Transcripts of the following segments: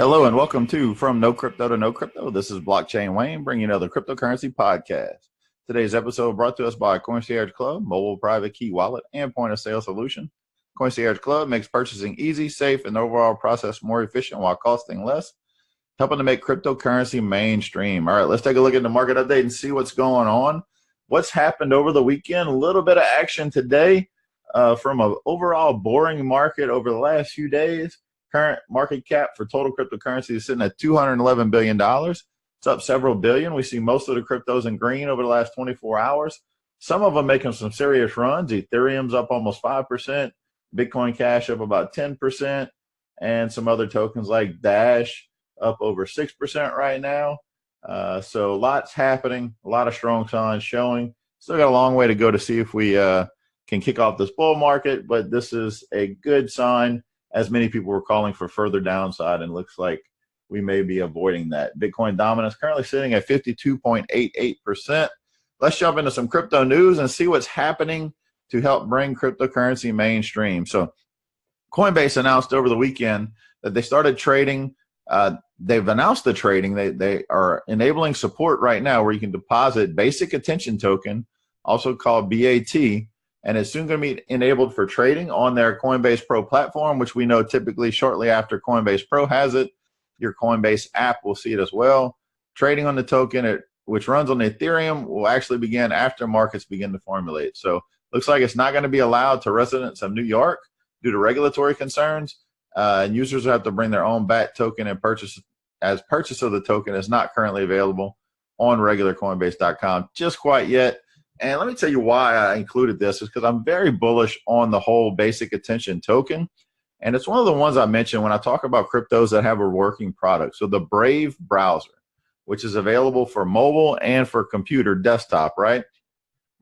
Hello and welcome to From No Crypto to No Crypto. This is Blockchain Wayne bringing you another cryptocurrency podcast. Today's episode brought to us by Concierge Club, mobile private key wallet, and point of sale solution. Concierge Club makes purchasing easy, safe, and the overall process more efficient while costing less, helping to make cryptocurrency mainstream. All right, let's take a look at the market update and see what's going on. What's happened over the weekend? A little bit of action today from an overall boring market over the last few days. Current market cap for total cryptocurrency is sitting at $211 billion. It's up several billion. We see most of the cryptos in green over the last 24 hours. Some of them making some serious runs. Ethereum's up almost 5%. Bitcoin Cash up about 10%. And some other tokens like Dash up over 6% right now. So lots happening, a lot of strong signs showing. Still got a long way to go to see if we can kick off this bull market, but this is a good sign, as many people were calling for further downside, and looks like we may be avoiding that. Bitcoin dominance currently sitting at 52.88%. Let's jump into some crypto news and see what's happening to help bring cryptocurrency mainstream. So Coinbase announced over the weekend that they started trading. They've announced the trading. They are enabling support right now where you can deposit basic attention token, also called BAT, and it's soon going to be enabled for trading on their Coinbase Pro platform, which we know typically shortly after Coinbase Pro has it, your Coinbase app will see it as well. Trading on the token, which runs on Ethereum, will actually begin after markets begin to formulate. So looks like it's not going to be allowed to residents of New York due to regulatory concerns. And users will have to bring their own BAT token and purchase of the token is not currently available on regular Coinbase.com just quite yet. And let me tell you why I included this is because I'm very bullish on the whole basic attention token. And it's one of the ones I mentioned when I talk about cryptos that have a working product. So the Brave browser, which is available for mobile and for computer desktop, right?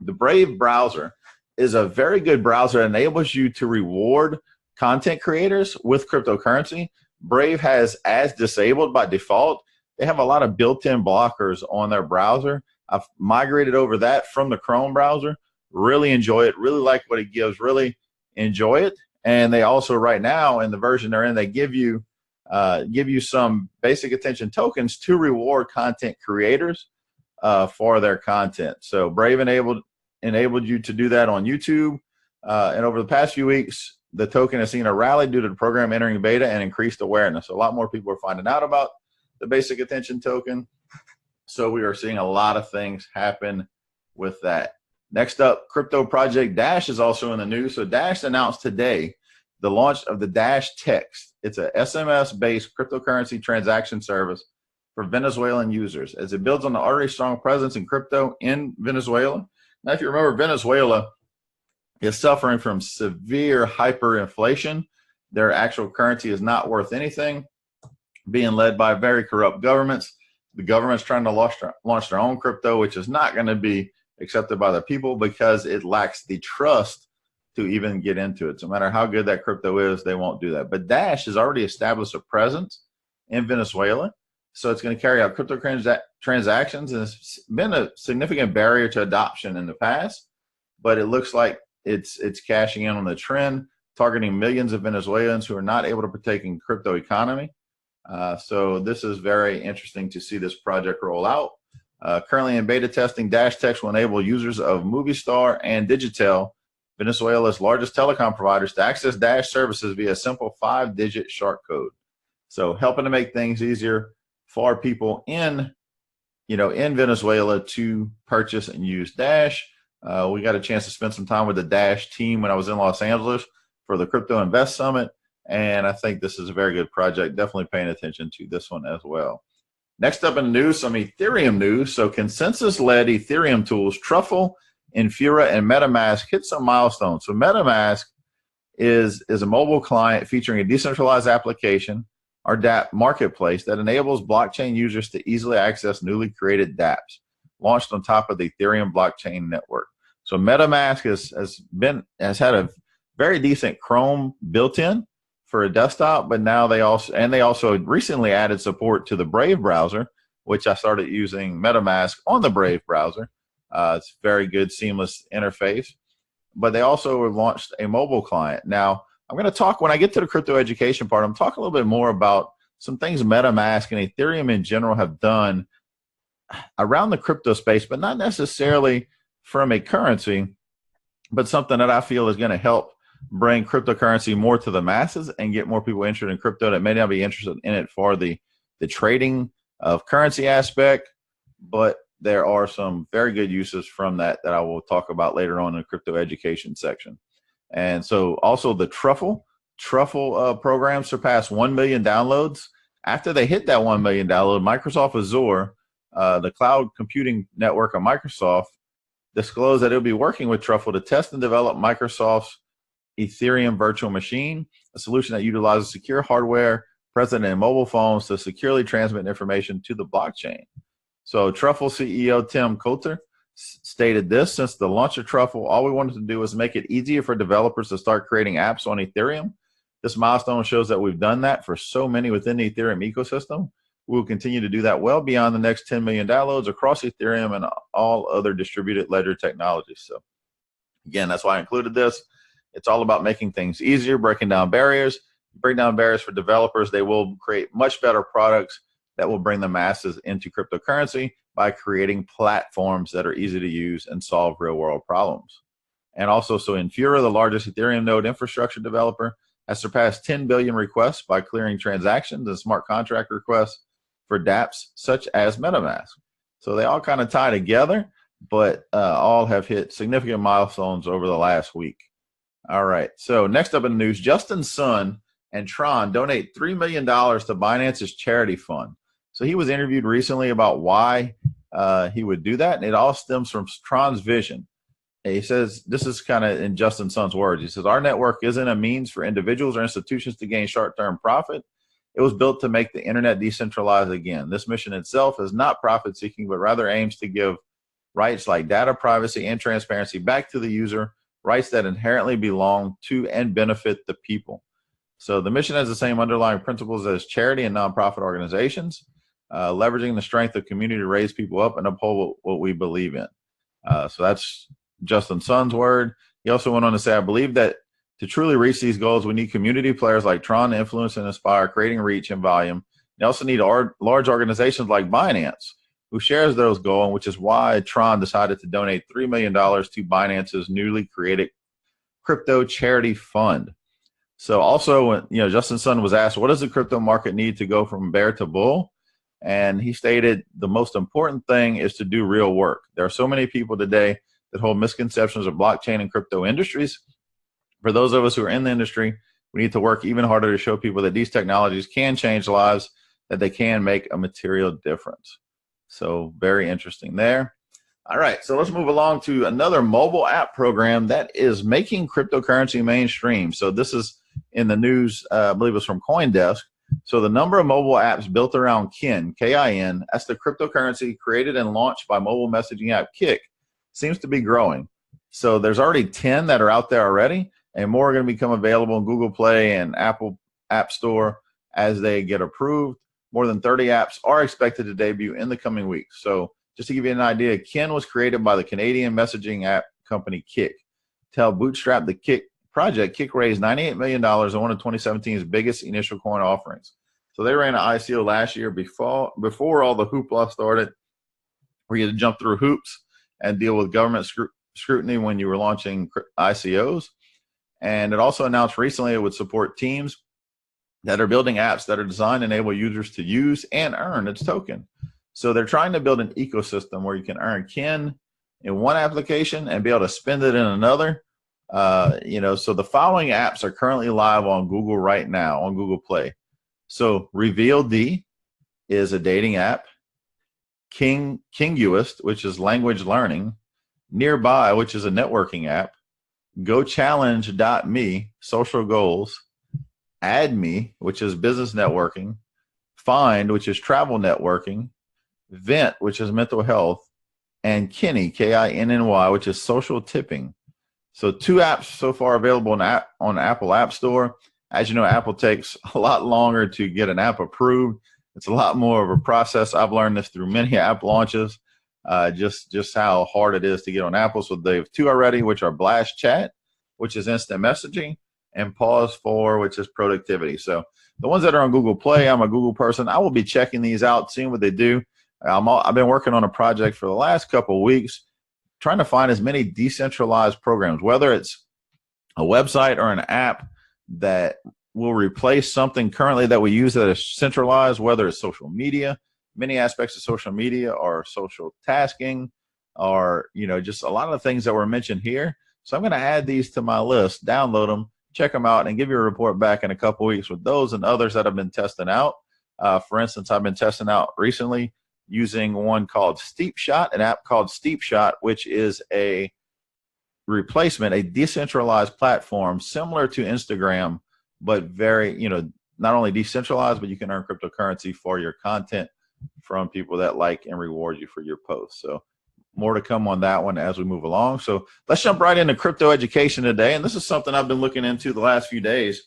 The Brave browser is a very good browser that enables you to reward content creators with cryptocurrency. Brave has ads disabled by default. They have a lot of built-in blockers on their browser. I've migrated over that from the Chrome browser. Really enjoy it. Really like what it gives. Really enjoy it. And they also, right now, in the version they're in, they give you some basic attention tokens to reward content creators for their content. So Brave enabled you to do that on YouTube. And over the past few weeks, the token has seen a rally due to the program entering beta and increased awareness. A lot more people are finding out about the basic attention token. So we are seeing a lot of things happen with that. Next up, crypto project Dash is also in the news. So Dash announced today the launch of the Dash Text. It's a SMS-based cryptocurrency transaction service for Venezuelan users as it builds on the already strong presence in crypto in Venezuela. Now, if you remember, Venezuela is suffering from severe hyperinflation. Their actual currency is not worth anything, being led by very corrupt governments. The government's trying to launch their own crypto, which is not going to be accepted by the people because it lacks the trust to even get into it. So no matter how good that crypto is, they won't do that. But Dash has already established a presence in Venezuela. So it's going to carry out crypto transactions, and it's been a significant barrier to adoption in the past. But it looks like it's cashing in on the trend, targeting millions of Venezuelans who are not able to partake in crypto economy. So this is very interesting to see this project roll out. Currently in beta testing, Dash Text will enable users of Movistar and Digitel, Venezuela's largest telecom providers, to access Dash services via a simple 5-digit short code. So helping to make things easier for people in Venezuela to purchase and use Dash. We got a chance to spend some time with the Dash team when I was in Los Angeles for the Crypto Invest Summit. And I think this is a very good project. Definitely paying attention to this one as well. Next up in the news, some Ethereum news. So consensus-led Ethereum tools, Truffle, Infura, and MetaMask hit some milestones. So MetaMask is a mobile client featuring a decentralized application, or DApp marketplace, that enables blockchain users to easily access newly created dApps, launched on top of the Ethereum blockchain network. So MetaMask has had a very decent Chrome built-in for a desktop, but now they also recently added support to the Brave browser, which I started using MetaMask on the Brave browser. It's very good, seamless interface. But they also launched a mobile client. Now, I'm going to talk, when I get to the crypto education part, I'm talking a little bit more about some things MetaMask and Ethereum in general have done around the crypto space, but not necessarily from a currency, but something that I feel is going to help bring cryptocurrency more to the masses and get more people interested in crypto that may not be interested in it for the trading of currency aspect, but there are some very good uses from that I will talk about later on in the crypto education section. And so also the Truffle program surpassed 1 million downloads. After they hit that 1 million download, Microsoft Azure, the cloud computing network of Microsoft, disclosed that it'll be working with Truffle to test and develop Microsoft's Ethereum virtual machine, a solution that utilizes secure hardware present in mobile phones to securely transmit information to the blockchain. So Truffle CEO Tim Coulter stated this: since the launch of Truffle, all we wanted to do was make it easier for developers to start creating apps on Ethereum. This milestone shows that we've done that for so many within the Ethereum ecosystem. We will continue to do that well beyond the next 10 million downloads across Ethereum and all other distributed ledger technologies. So again, that's why I included this. It's all about making things easier, breaking down barriers. Break down barriers for developers. They will create much better products that will bring the masses into cryptocurrency by creating platforms that are easy to use and solve real world problems. And also, so Infura, the largest Ethereum node infrastructure developer, has surpassed 10 billion requests by clearing transactions and smart contract requests for dApps such as MetaMask. So they all kind of tie together, but all have hit significant milestones over the last week. All right, so next up in the news, Justin Sun and Tron donate $3 million to Binance's charity fund. So he was interviewed recently about why he would do that, and it all stems from Tron's vision. And he says, this is kind of in Justin Sun's words, he says, our network isn't a means for individuals or institutions to gain short-term profit. It was built to make the internet decentralized again. This mission itself is not profit-seeking, but rather aims to give rights like data privacy and transparency back to the user, rights that inherently belong to and benefit the people. So the mission has the same underlying principles as charity and nonprofit organizations, leveraging the strength of community to raise people up and uphold what we believe in. So that's Justin Sun's word. He also went on to say, I believe that to truly reach these goals, we need community players like Tron to influence and inspire, creating reach and volume. We also need large organizations like Binance, who shares those goals, which is why Tron decided to donate $3 million to Binance's newly created crypto charity fund. So also, Justin Sun was asked, what does the crypto market need to go from bear to bull? And he stated, the most important thing is to do real work. There are so many people today that hold misconceptions of blockchain and crypto industries. For those of us who are in the industry, we need to work even harder to show people that these technologies can change lives, that they can make a material difference. So very interesting there. All right, so let's move along to another mobile app program that is making cryptocurrency mainstream. So this is in the news, I believe it was from CoinDesk. So the number of mobile apps built around Kin, K-I-N, that's the cryptocurrency created and launched by mobile messaging app Kik, seems to be growing. So there's already 10 that are out there already, and more are going to become available in Google Play and Apple App Store as they get approved. More than 30 apps are expected to debut in the coming weeks. So just to give you an idea, Kin was created by the Canadian messaging app company Kik. To help bootstrap the Kik project, Kik raised $98 million in one of 2017's biggest initial coin offerings. So they ran an ICO last year before all the hoopla started, where you had to jump through hoops and deal with government scrutiny when you were launching ICOs. And it also announced recently it would support teams that are building apps that are designed to enable users to use and earn its token. So they're trying to build an ecosystem where you can earn Kin in one application and be able to spend it in another. So the following apps are currently live on Google right now, on Google Play. So Reveal D is a dating app. Kinguist, which is language learning. Nearby, which is a networking app. GoChallenge.me, social goals. AdMe, which is business networking. Find, which is travel networking. Vent, which is mental health. And Kinny, K-I-N-N-Y, which is social tipping. So 2 apps so far available on Apple App Store. As you know, Apple takes a lot longer to get an app approved. It's a lot more of a process. I've learned this through many app launches, just how hard it is to get on Apple. So they have 2 already, which are Blast Chat, which is instant messaging, and pause for, which is productivity. So the ones that are on Google Play, I'm a Google person. I will be checking these out, seeing what they do. I've been working on a project for the last couple of weeks, trying to find as many decentralized programs, whether it's a website or an app that will replace something currently that we use that is centralized, whether it's social media. Many aspects of social media are social tasking, or just a lot of the things that were mentioned here. So I'm going to add these to my list, download them, check them out, and give you a report back in a couple of weeks with those and others that I've been testing out. For instance, I've been testing out recently using one called Steep Shot, an app called Steep Shot, which is a replacement, a decentralized platform similar to Instagram, but very, not only decentralized, but you can earn cryptocurrency for your content from people that like and reward you for your posts. So more to come on that one as we move along. So let's jump right into crypto education today. And this is something I've been looking into the last few days.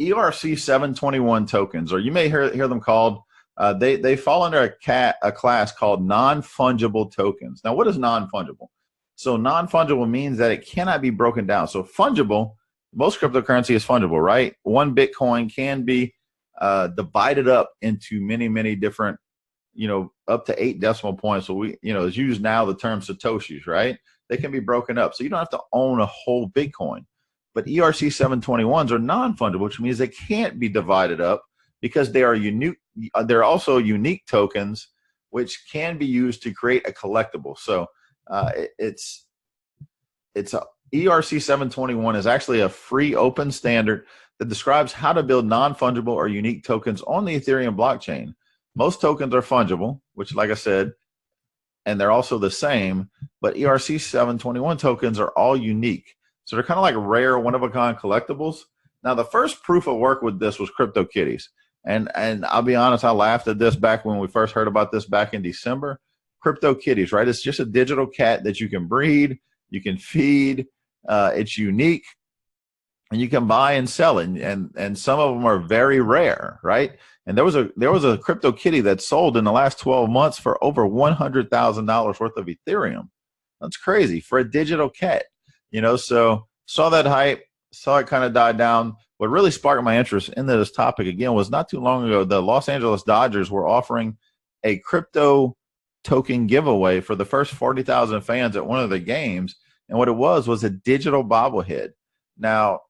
ERC 721 tokens, or you may hear them called, they fall under a class called non-fungible tokens. Now, what is non-fungible? So non-fungible means that it cannot be broken down. So fungible, most cryptocurrency is fungible, right? One Bitcoin can be divided up into many, many different, up to 8 decimal points. So it's used now the term Satoshis, right? They can be broken up. So you don't have to own a whole Bitcoin. But ERC 721s are non-fungible, which means they can't be divided up because they are unique. They're also unique tokens, which can be used to create a collectible. So it's a ERC 721 is actually a free open standard that describes how to build non-fungible or unique tokens on the Ethereum blockchain. Most tokens are fungible, which, like I said, and they're also the same, but ERC 721 tokens are all unique. So they're kind of like rare, one-of-a-kind collectibles. Now, the first proof of work with this was CryptoKitties. And I'll be honest, I laughed at this back when we first heard about this back in December. CryptoKitties, right? It's just a digital cat that you can breed, you can feed. It's unique, and you can buy and sell it. And some of them are very rare, right? And there was a CryptoKitty that sold in the last 12 months for over $100,000 worth of Ethereum. That's crazy for a digital cat, So saw that hype, saw it kind of die down. What really sparked my interest into this topic again was not too long ago, the Los Angeles Dodgers were offering a crypto token giveaway for the first 40,000 fans at one of the games. And what it was a digital bobblehead. Now,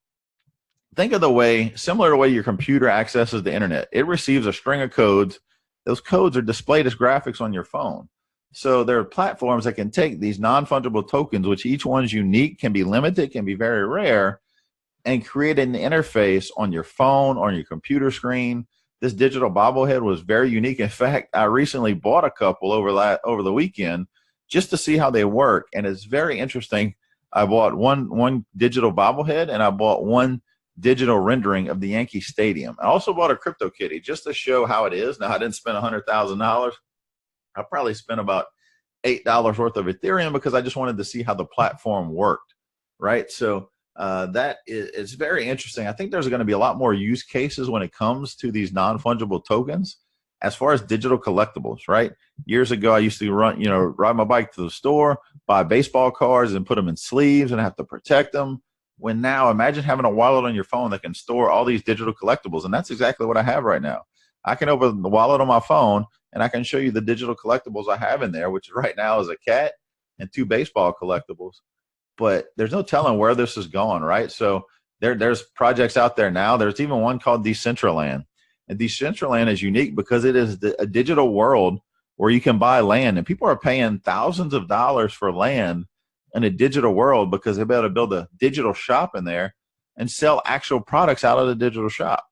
think of the way, similar to the way your computer accesses the internet. It receives a string of codes. Those codes are displayed as graphics on your phone. So there are platforms that can take these non-fungible tokens, which each one's unique, can be limited, can be very rare, and create an interface on your phone, on your computer screen. This digital bobblehead was very unique. In fact, I recently bought a couple over the weekend just to see how they work, and it's very interesting. I bought one digital bobblehead, and I bought one digital rendering of the Yankee Stadium. I also bought a CryptoKitty just to show how it is. Now, I didn't spend $100,000. I probably spent about $8 worth of Ethereum because I just wanted to see how the platform worked, right? So that is very interesting. I think there's going to be a lot more use cases when it comes to these non-fungible tokens as far as digital collectibles, right? Years ago, I used to ride my bike to the store, buy baseball cards and put them in sleeves and have to protect them. When now, imagine having a wallet on your phone that can store all these digital collectibles. And that's exactly what I have right now. I can open the wallet on my phone and I can show you the digital collectibles I have in there, which right now is a cat and 2 baseball collectibles. But there's no telling where this is going, right? So there's projects out there now. There's even one called Decentraland. And Decentraland is unique because it is a digital world where you can buy land. And people are paying thousands of dollars for land in a digital world because they're able to build a digital shop in there and sell actual products out of the digital shop.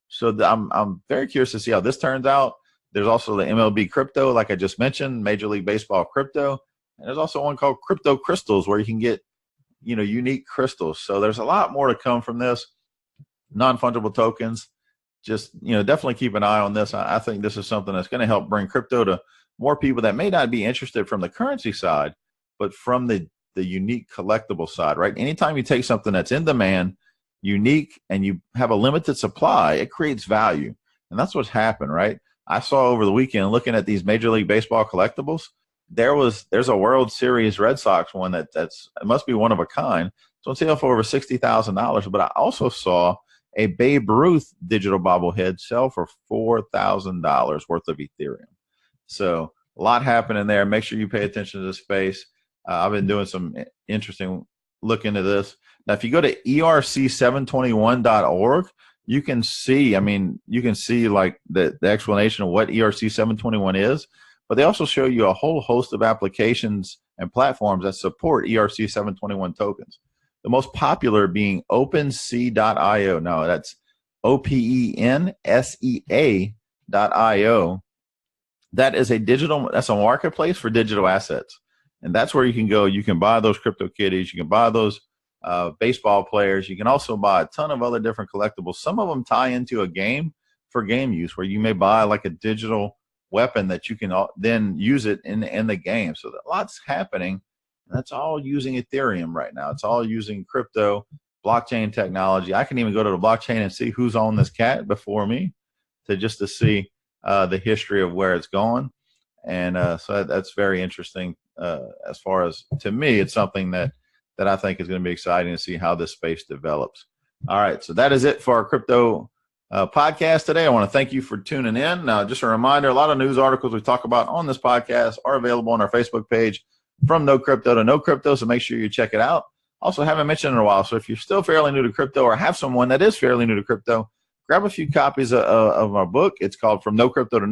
So I'm very curious to see how this turns out. There's also the MLB crypto, like I just mentioned, Major League Baseball crypto. And there's also one called Crypto Crystals where you can get, unique crystals. So there's a lot more to come from this. Non-fungible tokens. Just, definitely keep an eye on this. I think this is something that's going to help bring crypto to more people that may not be interested from the currency side, but from the unique collectible side, right? Anytime you take something that's in demand, unique, and you have a limited supply, it creates value. And that's what's happened, right? I saw over the weekend looking at these Major League Baseball collectibles, there's a World Series Red Sox one it must be one of a kind. It's It's on sale for over $60,000. But I also saw a Babe Ruth digital bobblehead sell for $4,000 worth of Ethereum. So a lot happening there. Make sure you pay attention to the space. I've been doing some interesting look into this. Now, if you go to erc721.org, you can see, like the explanation of what ERC721 is, but they also show you a whole host of applications and platforms that support ERC721 tokens. The most popular being OpenSea.io. No, that's OPENSEA.io. That's a marketplace for digital assets. And that's where you can go. You can buy those crypto kitties. You can buy those baseball players. You can also buy a ton of other different collectibles. Some of them tie into a game for game use, where you may buy like a digital weapon that you can then use it in the game. So lots happening. That's all using Ethereum right now. It's all using crypto, blockchain technology. I can even go to the blockchain and see who's on this cat before me to see the history of where it's going. And so that's very interesting. As far as, to me, it's something that I think is going to be exciting to see how this space develops. All right, so that is it for our crypto podcast today. I want to thank you for tuning in. Now, just a reminder, a lot of news articles we talk about on this podcast are available on our Facebook page, From No Crypto to No Crypto, so make sure you check it out. Also, haven't mentioned in a while, so if you're still fairly new to crypto or have someone that is fairly new to crypto, grab a few copies of our book. It's called From No Crypto to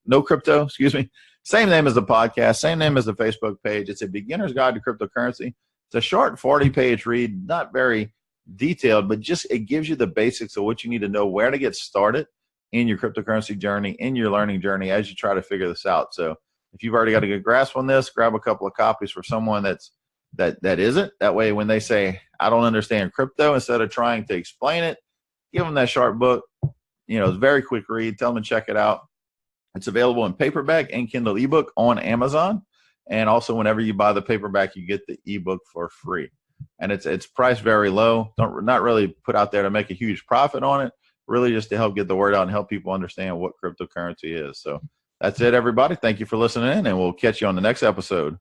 No Crypto, Same name as the podcast, same name as the Facebook page. It's a beginner's guide to cryptocurrency. It's a short 40-page read, not very detailed, but just it gives you the basics of what you need to know, where to get started in your cryptocurrency journey, in your learning journey as you try to figure this out. So if you've already got a good grasp on this, grab a couple of copies for someone that isn't. That way, when they say, I don't understand crypto, instead of trying to explain it, give them that short book. It's a very quick read. Tell them to check it out. It's available in paperback and Kindle ebook on Amazon. And also, whenever you buy the paperback, you get the ebook for free. And it's priced very low. Not really put out there to make a huge profit on it, really just to help get the word out and help people understand what cryptocurrency is. So that's it, everybody. Thank you for listening in, and we'll catch you on the next episode.